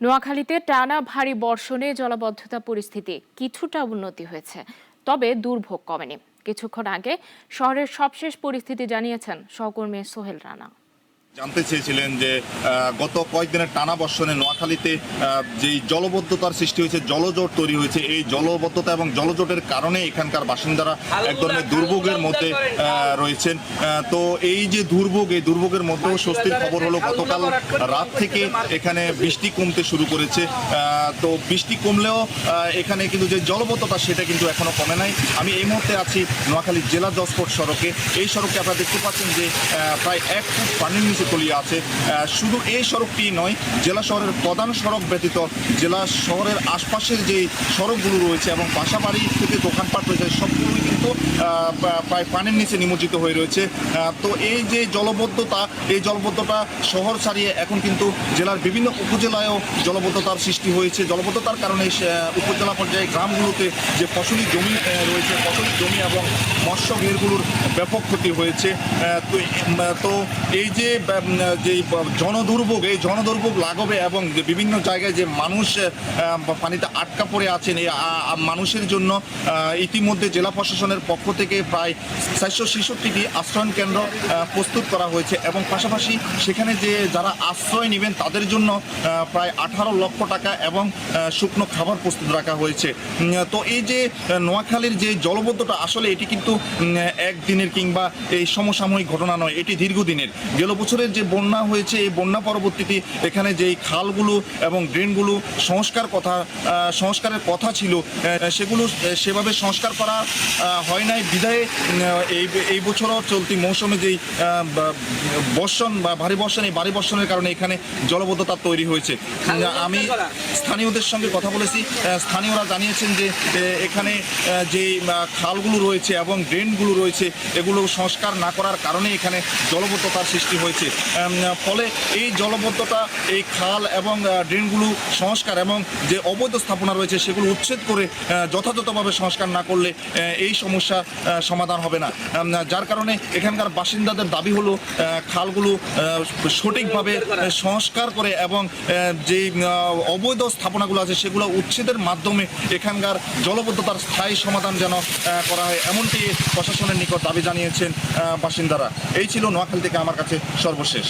নোয়াখালীতে টানা ভারী বর্ষণে জলাবদ্ধতা পরিস্থিতি কিছুটা উন্নতি হয়েছে, তবে দুর্ভোগ কমেনি। কিছুক্ষণ আগে শহরের সবশেষ পরিস্থিতি জানিয়েছেন সহকর্মী সোহেল রানা। জানতে চেয়েছিলেন যে গত কয়েকদিনের টানা বর্ষণে নোয়াখালীতে যেই জলবদ্ধতার সৃষ্টি হয়েছে, জলজট তৈরি হয়েছে, এই জলবদ্ধতা এবং জলজটের কারণে এখানকার বাসিন্দারা এক ধরনের দুর্ভোগের মধ্যে রয়েছেন। তো এই যে দুর্ভোগ, এই দুর্ভোগের মধ্যেও স্বস্তির খবর হলো গতকাল রাত থেকে এখানে বৃষ্টি কমতে শুরু করেছে। তো বৃষ্টি কমলেও এখানে কিন্তু যে জলবদ্ধতা সেটা কিন্তু এখনো কমে নাই। আমি এই মুহূর্তে আছি নোয়াখালী জেলা জজকোর্ট সড়কে। এই সড়কে আপনারা দেখতে পাচ্ছেন যে প্রায় 1 ফুট পানির নিচে তলিয়ে আছে। শুধু এই সড়কটি নয়, জেলা শহরের প্রধান সড়ক ব্যতীত জেলা শহরের আশপাশের যে সড়কগুলো রয়েছে এবং বাসাবাড়ি থেকে দোকানপাট রয়েছে সবগুলোই কিন্তু প্রায় পানির নিচে নিমজ্জিত হয়ে রয়েছে। তো এই যে জলবদ্ধতা, এই জলবদ্ধতা শহর ছাড়িয়ে এখন কিন্তু জেলার বিভিন্ন উপজেলায়ও জলবদ্ধতার সৃষ্টি হয়েছে। জলবদ্ধতার কারণে উপজেলা পর্যায়ে গ্রামগুলোতে যে ফসলি জমি রয়েছে, ফসলি জমি এবং মৎস্য ঘেরগুলোর ব্যাপক ক্ষতি হয়েছে। তো এই যে জনদুর্ভোগ, এই জনদুর্ভোগ লাঘবে এবং বিভিন্ন জায়গায় যে মানুষ পানিতে আটকা পড়ে আছেন, এই মানুষের জন্য ইতিমধ্যে জেলা প্রশাসনের পক্ষ থেকে প্রায় 466টি আশ্রয়ণ কেন্দ্র প্রস্তুত করা হয়েছে এবং পাশাপাশি সেখানে যে যারা আশ্রয় নেবেন তাদের জন্য প্রায় 18 লক্ষ টাকা এবং শুকনো খাবার প্রস্তুত রাখা হয়েছে। তো এই যে নোয়াখালীর যে জলবদ্ধতা, আসলে এটি কিন্তু একদিনের কিংবা এই সমসাময়িক ঘটনা নয়, এটি দীর্ঘদিনের। গেল বছরের যে বন্যা হয়েছে, এই বন্যা পরবর্তীতে এখানে যেই খালগুলো এবং ড্রেনগুলো সংস্কারের কথা ছিল, সেগুলো সেভাবে সংস্কার করা হয় নাই বিধায় এই বছরও চলতি মৌসুমে যেই বর্ষণ বা ভারী বর্ষণ, এই ভারী বর্ষণের কারণে এখানে জলবদ্ধতা তৈরি হয়েছে। আমি স্থানীয়দের সঙ্গে কথা বলেছি, স্থানীয়রা জানিয়েছেন যে এখানে যে খালগুলো রয়েছে এবং ড্রেনগুলো রয়েছে এগুলো সংস্কার না করার কারণে এখানে জলবদ্ধতার সৃষ্টি হয়েছে। ফলে এই জলবদ্ধতা, এই খাল এবং ড্রেনগুলো সংস্কার এবং যে অবৈধ স্থাপনা রয়েছে সেগুলো উচ্ছেদ করে যথাযথভাবে সংস্কার না করলে এই সমস্যা সমাধান হবে না। যার কারণে এখানকার বাসিন্দাদের দাবি হলো খালগুলো সঠিকভাবে সংস্কার করে এবং যে অবৈধ স্থাপনাগুলো আছে সেগুলো উচ্ছেদের মাধ্যমে এখানকার জলবদ্ধতার স্থায়ী সমাধান যেন করা হয়, এমনটি প্রশাসনের নিকট দাবি জানিয়েছেন বাসিন্দারা। এই ছিল নোয়াখালী থেকে আমার কাছে সর্বশেষ।